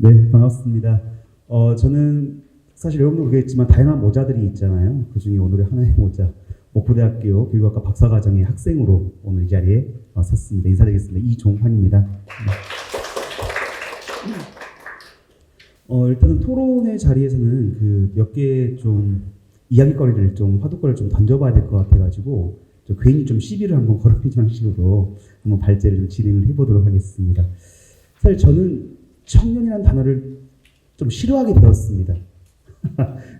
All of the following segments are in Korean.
네, 반갑습니다. 저는 사실 여러분도 모르겠지만 다양한 모자들이 있잖아요. 그 중에 오늘의 하나의 모자, 목포대학교 교육학과 박사과정의 학생으로 오늘 이 자리에 섰습니다. 인사드리겠습니다. 이종환입니다. 일단은 토론의 자리에서는 그 몇 개 좀 이야기거리를 좀 화두거리를 좀 던져봐야 될 것 같아가지고 괜히 좀 시비를 한번 걸어보는 방식으로 한번 발제를 좀 진행을 해보도록 하겠습니다. 사실 저는 청년이라는 단어를 좀 싫어하게 되었습니다.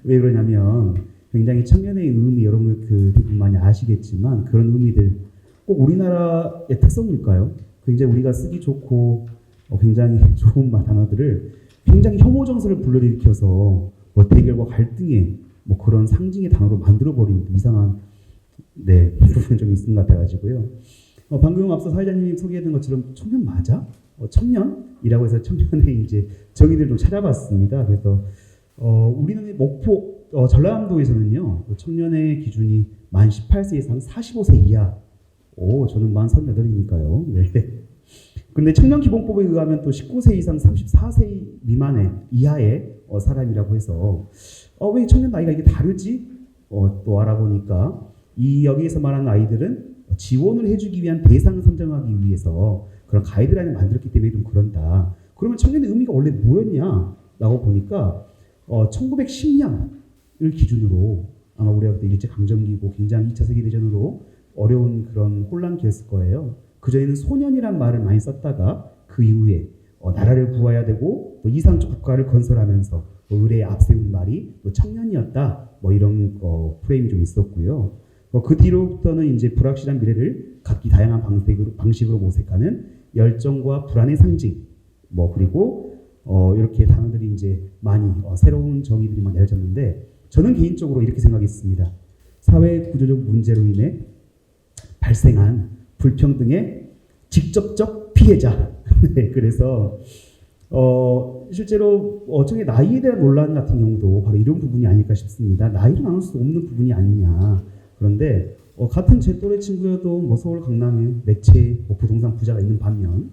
왜 그러냐면 굉장히 청년의 의미 여러분 그 대부분 많이 아시겠지만 그런 의미들 꼭 우리나라의 특성일까요? 굉장히 우리가 쓰기 좋고 굉장히 좋은 단어들을 굉장히 혐오 정서를 불러일으켜서 뭐 대결과 갈등의 뭐 그런 상징의 단어로 만들어버리는 이상한 부분이 좀 있는 것 같아가지고요. 방금 앞서 사회자님이 소개해준 것처럼 청년 맞아? 청년이라고 해서 청년의 이제 정의를 좀 찾아봤습니다. 그래서 우리는 목포 전라남도에서는요 청년의 기준이 만 18세 이상 45세 이하. 저는 만 38이니까요. 네. 근데 청년기본법에 의하면 또 19세 이상 34세 미만의 이하의 사람이라고 해서 왜 청년 나이가 이게 다르지? 또 알아보니까 여기에서 말하는 아이들은 지원을 해주기 위한 대상을 선정하기 위해서 그런 가이드라인을 만들었기 때문에 좀 그런다. 그러면 청년의 의미가 원래 뭐였냐라고 보니까 1910년을 기준으로 아마 우리가 그때 일제강점기고 굉장히 2차 세계대전으로 어려운 그런 혼란기였을 거예요. 그전에는 소년이란 말을 많이 썼다가 그 이후에 나라를 구해야 되고 또 이상적 국가를 건설하면서 의례에 앞세운 말이 또 청년이었다. 뭐 이런 프레임이 좀 있었고요. 그 뒤로부터는 이제 불확실한 미래를 각기 다양한 방식으로 모색하는 열정과 불안의 상징, 그리고 이렇게 단어들이 이제 많이 새로운 정의들이 많이 내려졌는데 저는 개인적으로 이렇게 생각했습니다. 사회 구조적 문제로 인해 발생한 불평등의 직접적 피해자. 네, 그래서 실제로 어쩌게 나이에 대한 논란 같은 경우도 바로 이런 부분이 아닐까 싶습니다. 나이를 나눌 수 없는 부분이 아니냐. 그런데 같은 제 또래 친구여도 서울 강남에 매체 부동산 부자가 있는 반면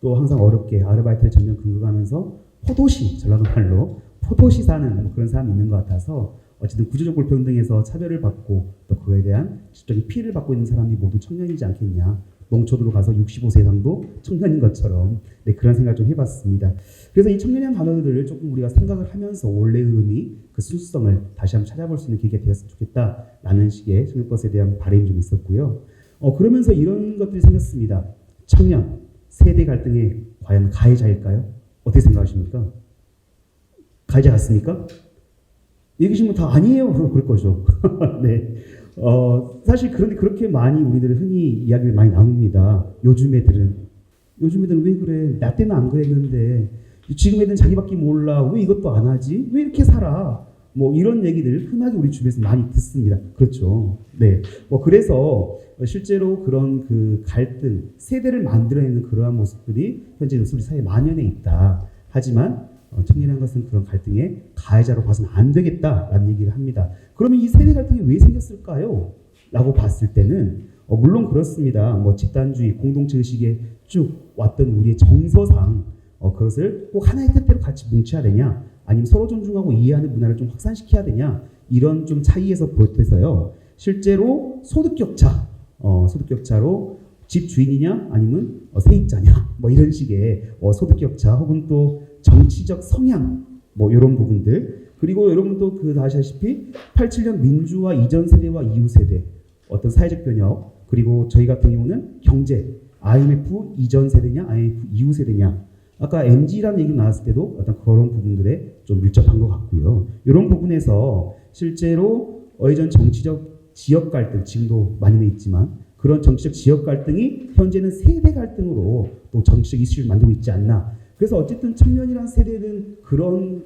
또 항상 어렵게 아르바이트를 전년 근무하면서 포도시, 전라도 말로 포도시 사는 그런 사람이 있는 것 같아서 어쨌든 구조적 불평등에서 차별을 받고 또 그에 대한 직접적인 피해를 받고 있는 사람이 모두 청년이지 않겠냐. 농촌으로 가서 65세 이상도 청년인 것처럼 그런 생각을 좀 해봤습니다. 그래서 이 청년이라는 단어들을 조금 우리가 생각을 하면서 원래의 의미, 그 순수성을 다시 한번 찾아볼 수 있는 계기가 되었으면 좋겠다라는 식의 청년 것에 대한 바람이 좀 있었고요. 그러면서 이런 것들이 생겼습니다. 청년, 세대 갈등의 과연 가해자일까요? 어떻게 생각하십니까? 가해자 같습니까? 얘기하시면 다 아니에요. 그럴 거죠. 네. 사실 그런데 그렇게 많이 우리들은 흔히 이야기를 많이 나눕니다. 요즘 애들은 왜 그래? 나 때는 안 그랬는데 지금 애들은 자기밖에 몰라. 왜 이것도 안 하지? 왜 이렇게 살아? 이런 얘기들 흔하게 우리 주변에서 많이 듣습니다. 그렇죠. 네. 그래서 실제로 그런 그 갈등, 세대를 만들어내는 그러한 모습들이 현재 우리 사회에 만연해 있다. 하지만 청년이라는 것은 그런 갈등의 가해자로 봐서는 안 되겠다라는 얘기를 합니다. 그러면 이 세대 갈등이 왜 생겼을까요? 라고 봤을 때는 물론 그렇습니다. 집단주의, 공동체 의식에 쭉 왔던 우리의 정서상 그것을 꼭 하나의 뜻대로 같이 뭉쳐야 되냐 아니면 서로 존중하고 이해하는 문화를 좀 확산시켜야 되냐 이런 좀 차이에서 비롯해서요. 실제로 소득격차로 집 주인이냐 아니면 세입자냐 이런 식의 소득격차 혹은 또 정치적 성향 이런 부분들 그리고 여러분도 다시 아시다시피 87년 민주화 이전 세대와 이후 세대 어떤 사회적 변혁 그리고 저희 같은 경우는 경제 IMF 이전 세대냐 IMF 이후 세대냐 아까 MG라는 얘기 나왔을 때도 어떤 그런 부분들에 좀 밀접한 것 같고요. 이런 부분에서 실제로 예전 정치적 지역 갈등 지금도 많이는 있지만 그런 정치적 지역 갈등이 현재는 세대 갈등으로 또 정치적 이슈를 만들고 있지 않나. 그래서 어쨌든 청년이란 세대는 그런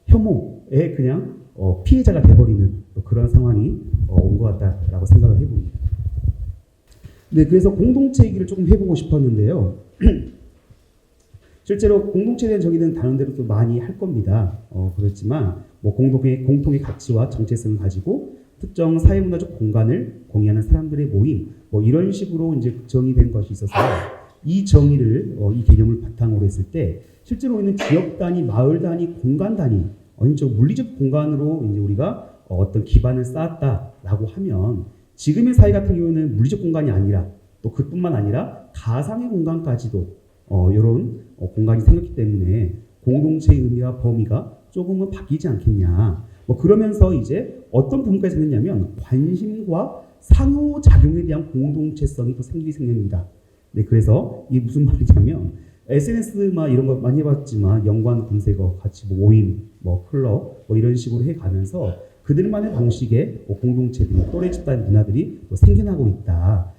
혐오에 그냥 피해자가 돼버리는 그런 상황이 온 것 같다라고 생각을 해봅니다. 네, 그래서 공동체 얘기를 조금 해보고 싶었는데요. 실제로 공동체에 대한 정의는 다른 데로 또 많이 할 겁니다. 그렇지만 공통의 가치와 정체성을 가지고 특정 사회문화적 공간을 공유하는 사람들의 모임 이런 식으로 이제 정의된 것이 있어서 이 정의를 이 개념을 바탕으로 했을 때 실제로 우리는 지역 단위, 마을 단위, 공간 단위, 물리적 공간으로 이제 우리가 어떤 기반을 쌓았다라고 하면 지금의 사회 같은 경우는 물리적 공간이 아니라 또 그뿐만 아니라 가상의 공간까지도 이런 공간이 생겼기 때문에 공동체의 의미와 범위가 조금은 바뀌지 않겠냐. 그러면서 이제 어떤 부분까지 생겼냐면 관심과 상호작용에 대한 공동체성이 또 생기게 생깁니다. 네, 그래서 이게 무슨 말이냐면 SNS 이런 거 많이 해봤지만 연관 검색어, 같이 모임, 클럽 이런 식으로 해가면서 그들만의 방식의 공동체들이 또래 집단 문화들이 생겨나고 있다.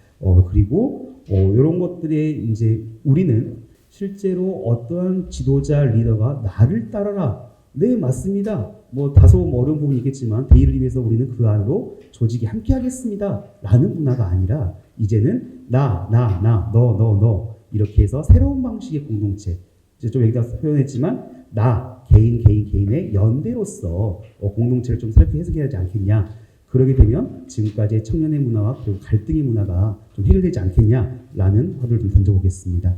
그리고 이런 것들에 이제 우리는 실제로 어떠한 지도자 리더가 나를 따라라. 네, 맞습니다. 다소 어려운 부분이 있겠지만 대의를 위해서 우리는 그 안으로 조직이 함께 하겠습니다. 라는 문화가 아니라 이제는 너 이렇게 해서 새로운 방식의 공동체, 이제 좀 여기다 표현했지만 개인의 연대로서 공동체를 좀 새롭게 해석해야 하지 않겠냐. 그러게 되면 지금까지의 청년의 문화와 그리고 갈등의 문화가 좀 해결되지 않겠냐라는 화두를 좀 던져보겠습니다.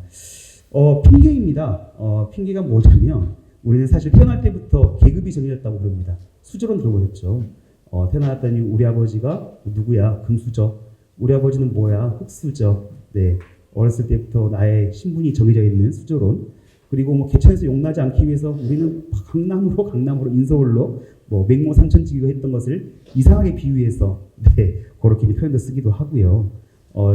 핑계입니다. 핑계가 뭐냐면 우리는 사실 태어날 때부터 계급이 정해졌다고 그럽니다. 수저론 들어보셨죠? 태어났더니 우리 아버지가 누구야? 금수저. 우리 아버지는 뭐야? 흙수저. 네. 어렸을 때부터 나의 신분이 정해져 있는 수저론. 그리고 개천에서 용나지 않기 위해서 우리는 강남으로 인서울로 맹모 삼천지기로 했던 것을 이상하게 비유해서 그렇게 표현도 쓰기도 하고요.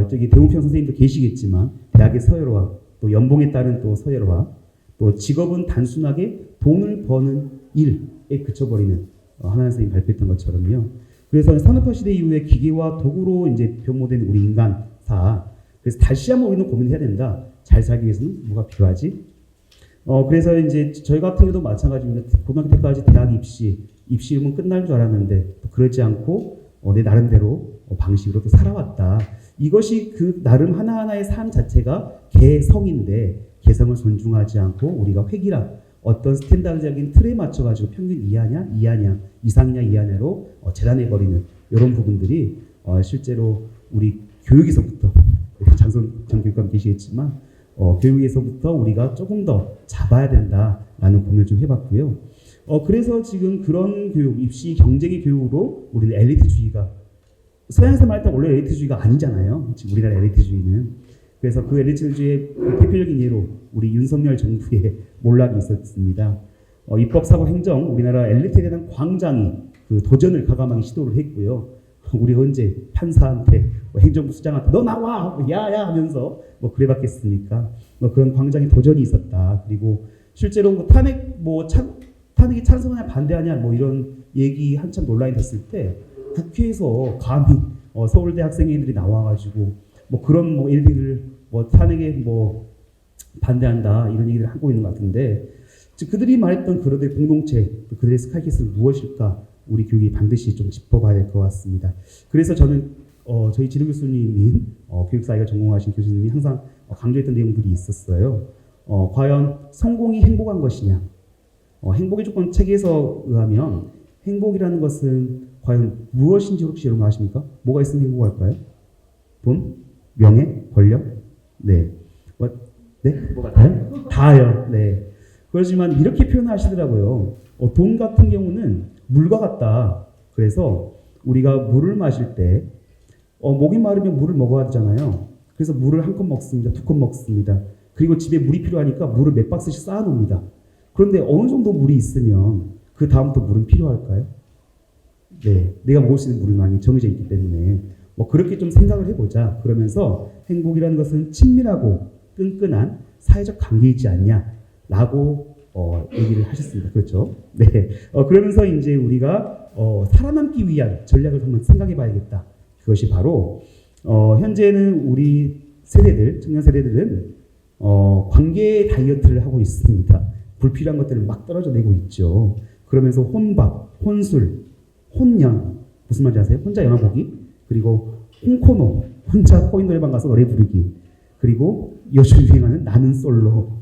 저기 대웅평 선생님도 계시겠지만 대학의 서열화, 또 연봉에 따른 또 서열화, 또 직업은 단순하게 돈을 버는 일에 그쳐버리는 하나님 선생님이 발표했던 것처럼요. 그래서 산업화 시대 이후에 기계와 도구로 이제 변모된 우리 인간사. 그래서 다시 한번 우리는 고민을 해야 된다. 잘 살기 위해서는 뭐가 필요하지? 그래서 이제 저희 같은 경우도 마찬가지입니다. 고등학교 때까지 대학 입시면 끝날 줄 알았는데 또 그러지 않고 내 나름대로 방식으로 또 살아왔다. 이것이 그 나름 하나하나의 삶 자체가 개성인데 개성을 존중하지 않고 우리가 획일화 어떤 스탠다드적인 틀에 맞춰가지고 평균 이하냐 이상이냐 이하냐로 재단해버리는 이런 부분들이 실제로 우리 교육에서부터 장선 교육감 계시겠지만 교육에서부터 우리가 조금 더 잡아야 된다라는 고민을 좀 해봤고요. 그래서 지금 그런 교육, 입시 경쟁의 교육으로 우리는 엘리트주의가 서양에서 말할 때 원래 엘리트주의가 아니잖아요. 지금 우리나라 엘리트주의는. 그래서 그 엘리트주의의 대표적인 예로 우리 윤석열 정부의 몰락이 있었습니다. 입법, 사법, 행정 우리나라 엘리트에 대한 광장이 그 도전을 가감하게 시도를 했고요. 우리 언제 판사한테 행정부 수장한테 너 나와 야야 하면서 그래봤겠습니까? 그런 광장의 도전이 있었다. 그리고 실제로 탄핵이 찬성하냐 반대하냐 이런 얘기 한참 논란이 됐을 때 국회에서 감히 서울대 학생회들이 나와가지고 그런 얘기를 탄핵에 반대한다 이런 얘기를 하고 있는 것 같은데 그들이 말했던 그들의 공동체 그들의 스카이캐슬은 무엇일까 우리 교육이 반드시 좀 짚어봐야 될 것 같습니다. 그래서 저는 저희 지도 교수님인 교육사회가 전공하신 교수님이 항상 강조했던 내용들이 있었어요. 과연 성공이 행복한 것이냐? 행복의 조건 책에서 의하면 행복이라는 것은 과연 무엇인지 혹시 여러분 아십니까? 뭐가 있으면 행복할까요? 돈? 명예? 권력? 네. 뭐가 다요? 다요. 네. 그렇지만 이렇게 표현하시더라고요. 돈 같은 경우는 물과 같다. 그래서 우리가 물을 마실 때 목이 마르면 물을 먹어야 하잖아요. 그래서 물을 한 컵 먹습니다. 2컵 먹습니다. 그리고 집에 물이 필요하니까 물을 몇 박스씩 쌓아 놓습니다. 그런데 어느 정도 물이 있으면 그 다음부터 물은 필요할까요? 네. 내가 먹을 수 있는 물은 많이 정해져 있기 때문에 그렇게 좀 생각을 해보자. 그러면서 행복이라는 것은 친밀하고 끈끈한 사회적 관계이지 않냐라고 얘기를 하셨습니다. 그렇죠? 네. 그러면서 이제 우리가 살아남기 위한 전략을 한번 생각해 봐야겠다. 그것이 바로 현재는 우리 세대들, 청년 세대들은 관계 다이어트를 하고 있습니다. 불필요한 것들을 막 떨어져 내고 있죠. 그러면서 혼밥, 혼술, 혼연, 무슨 말인지 아세요? 혼자 영화 보기, 그리고 홍코노, 혼자 코인 노래방 가서 노래 부르기, 그리고 요즘 유행하는 나는 솔로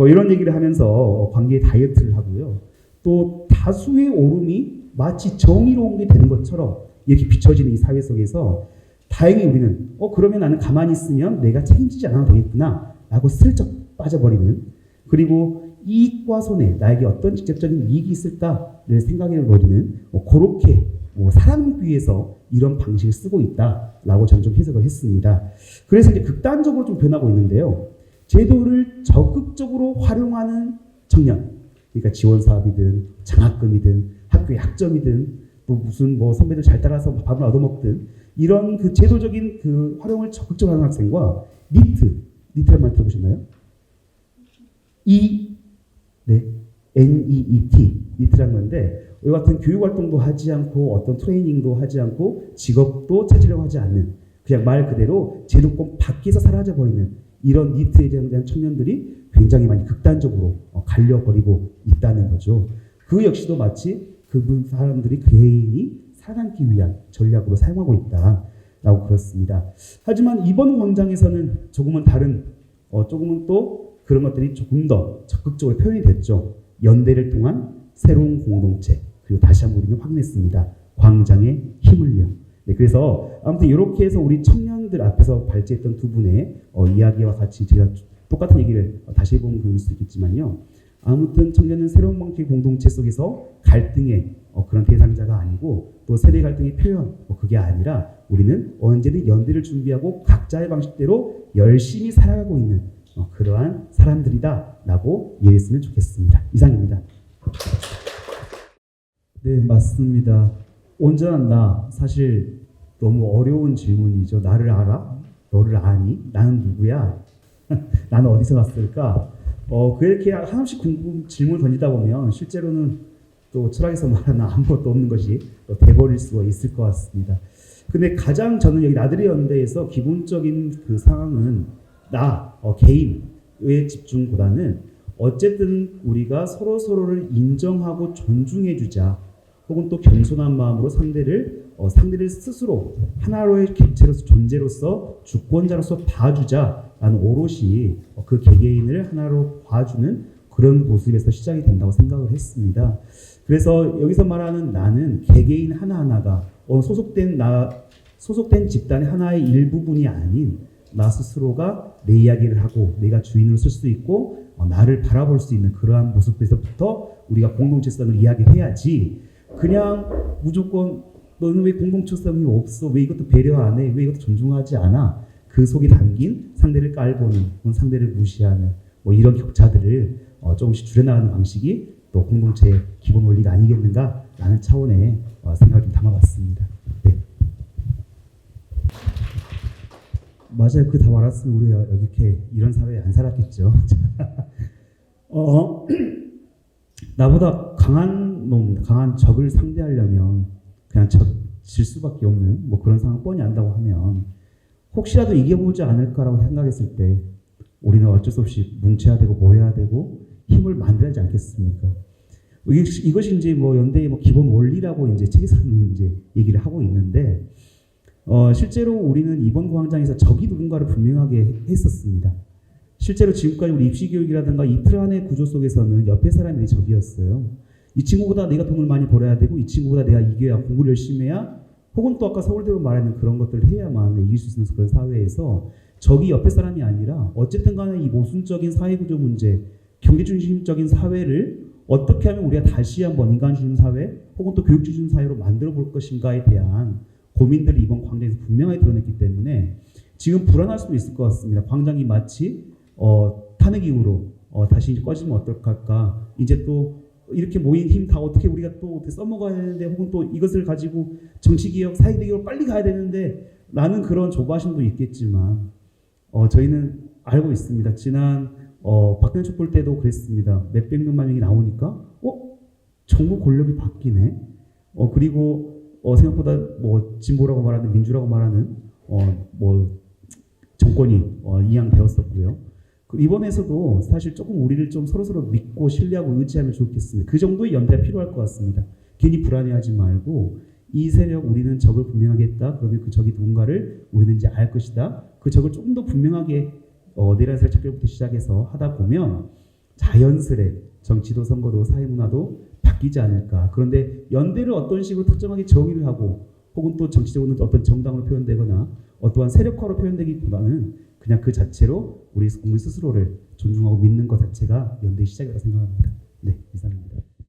이런 얘기를 하면서 관계 다이어트를 하고요. 또 다수의 오름이 마치 정의로운 게 되는 것처럼 이렇게 비춰지는 이 사회 속에서 다행히 우리는 그러면 나는 가만히 있으면 내가 책임지지 않아도 되겠구나 라고 슬쩍 빠져버리는, 그리고 이익과 손해, 나에게 어떤 직접적인 이익이 있을까를 생각해버리는 그렇게 살아남기 위해서 이런 방식을 쓰고 있다라고 저는 좀 해석을 했습니다. 그래서 이제 극단적으로 좀 변하고 있는데요. 제도를 적극적으로 활용하는 청년, 그러니까 지원 사업이든 장학금이든 학교의 학점이든 또 무슨 선배들 잘 따라서 밥을 얻어먹든 이런 그 제도적인 그 활용을 적극적으로 하는 학생과 니트란 말 들어보셨나요? NEET, 니트란 건데 이 같은 교육 활동도 하지 않고 어떤 트레이닝도 하지 않고 직업도 찾으려고 하지 않는, 그냥 말 그대로 제도권 밖에서 사라져 버리는 이런 니트에 대한 청년들이 굉장히 많이 극단적으로 갈려버리고 있다는 거죠. 그 역시도 마치 그분 사람들이 개인이 살아남기 위한 전략으로 사용하고 있다라고 그렇습니다. 하지만 이번 광장에서는 조금은 다른, 조금은 또 그런 것들이 조금 더 적극적으로 표현이 됐죠. 연대를 통한 새로운 공동체, 그리고 다시 한번 우리는 확인했습니다. 광장의 힘을요. 네, 그래서 아무튼 이렇게 해서 우리 청년들 앞에서 발제했던 두 분의 이야기와 같이 제가 똑같은 얘기를 다시 해보면 그럴 수 있겠지만요. 아무튼 청년은 새로운 방식의 공동체 속에서 갈등의 그런 대상자가 아니고 또 세대 갈등의 표현, 그게 아니라 우리는 언제든 연대를 준비하고 각자의 방식대로 열심히 살아가고 있는 그러한 사람들이다라고 이해했으면 좋겠습니다. 이상입니다. 네, 맞습니다. 온전한 나, 사실 너무 어려운 질문이죠. 나를 알아? 너를 아니? 나는 누구야? 나는 어디서 왔을까? 그렇게 하나씩 질문을 던지다 보면 실제로는 또 철학에서 말하는 아무것도 없는 것이 또 돼버릴 수가 있을 것 같습니다. 근데 가장 저는 여기 나들이 연대에서 기본적인 그 상황은 개인의 집중보다는 어쨌든 우리가 서로를 인정하고 존중해주자, 혹은 또 겸손한 마음으로 상대를 스스로 하나로의 객체로서, 존재로서, 주권자로서 봐주자라는 오롯이 그 개개인을 하나로 봐주는 그런 모습에서 시작이 된다고 생각을 했습니다. 그래서 여기서 말하는 나는 개개인 하나하나가 소속된 집단의 하나의 일부분이 아닌 나 스스로가 내 이야기를 하고 내가 주인으로 쓸 수 있고 나를 바라볼 수 있는 그러한 모습에서부터 우리가 공동체성을 이야기해야지, 그냥 무조건 너는 왜 공동체성이 없어? 왜 이것도 배려 안 해? 왜 이것도 존중하지 않아? 그 속에 담긴 상대를 깔보는, 상대를 무시하는 이런 격차들을 조금씩 줄여나가는 방식이 또 공동체의 기본 원리가 아니겠는가라는 차원의 생각을 좀 담아봤습니다. 네. 맞아요. 그 다 말았으면 우리가 이렇게 이런 사회에 안 살았겠죠. 나보다 강한 적을 상대하려면 그냥 질 수밖에 없는 그런 상황 뻔히 안다고 하면 혹시라도 이겨보지 않을까라고 생각했을 때 우리는 어쩔 수 없이 뭉쳐야 되고 모여야 되고 힘을 만들어야 하지 않겠습니까? 이것이 이제 연대의 기본 원리라고 이제 책에서는 이제 얘기를 하고 있는데, 실제로 우리는 이번 광장에서 적이 누군가를 분명하게 했었습니다. 실제로 지금까지 우리 입시교육이라든가 이 틀 안의 구조 속에서는 옆에 사람들이 적이었어요. 이 친구보다 내가 돈을 많이 벌어야 되고, 이 친구보다 내가 이겨야, 공부를 열심히 해야, 혹은 또 아까 서울대로 말하는 그런 것들을 해야만 이길 수 있는 그런 사회에서 적이 옆에 사람이 아니라 어쨌든 간에 이 모순적인 사회구조 문제, 경제중심적인 사회를 어떻게 하면 우리가 다시 한번 인간중심 사회 혹은 또 교육중심 사회로 만들어 볼 것인가에 대한 고민들이 이번 광장에서 분명하게 드러냈기 때문에 지금 불안할 수도 있을 것 같습니다. 광장이 마치 탄핵 이후로 다시 꺼지면 어떨까, 이제 또 이렇게 모인 힘 다 어떻게 우리가 또 어떻게 써먹어야 되는데, 혹은 또 이것을 가지고 정치개혁, 사회개혁으로 빨리 가야 되는데 라는 그런 조바심도 있겠지만 저희는 알고 있습니다. 지난 박근혜 촛불 때도 그랬습니다. 몇백 명만 명이 나오니까 정부 권력이 바뀌네. 그리고 생각보다 진보라고 말하는, 민주라고 말하는 정권이 이양되었었고요. 이번에서도 사실 조금 우리를 좀 서로서로 믿고 신뢰하고 의지하면 좋겠습니다. 그 정도의 연대가 필요할 것 같습니다. 괜히 불안해하지 말고, 이 세력 우리는 적을 분명하게 했다. 그러면 그 적이 누군가를 우리는 이제 알 것이다. 그 적을 조금 더 분명하게 내란 세력 착결부터 시작해서 하다 보면 자연스레 정치도 선거도 사회문화도 바뀌지 않을까. 그런데 연대를 어떤 식으로 특정하게 정의를 하고 혹은 또 정치적으로 어떤 정당으로 표현되거나 어떠한 세력화로 표현되기보다는 그냥 그 자체로 우리 국민 스스로를 존중하고 믿는 것 자체가 연대의 시작이라고 생각합니다. 네, 이상입니다.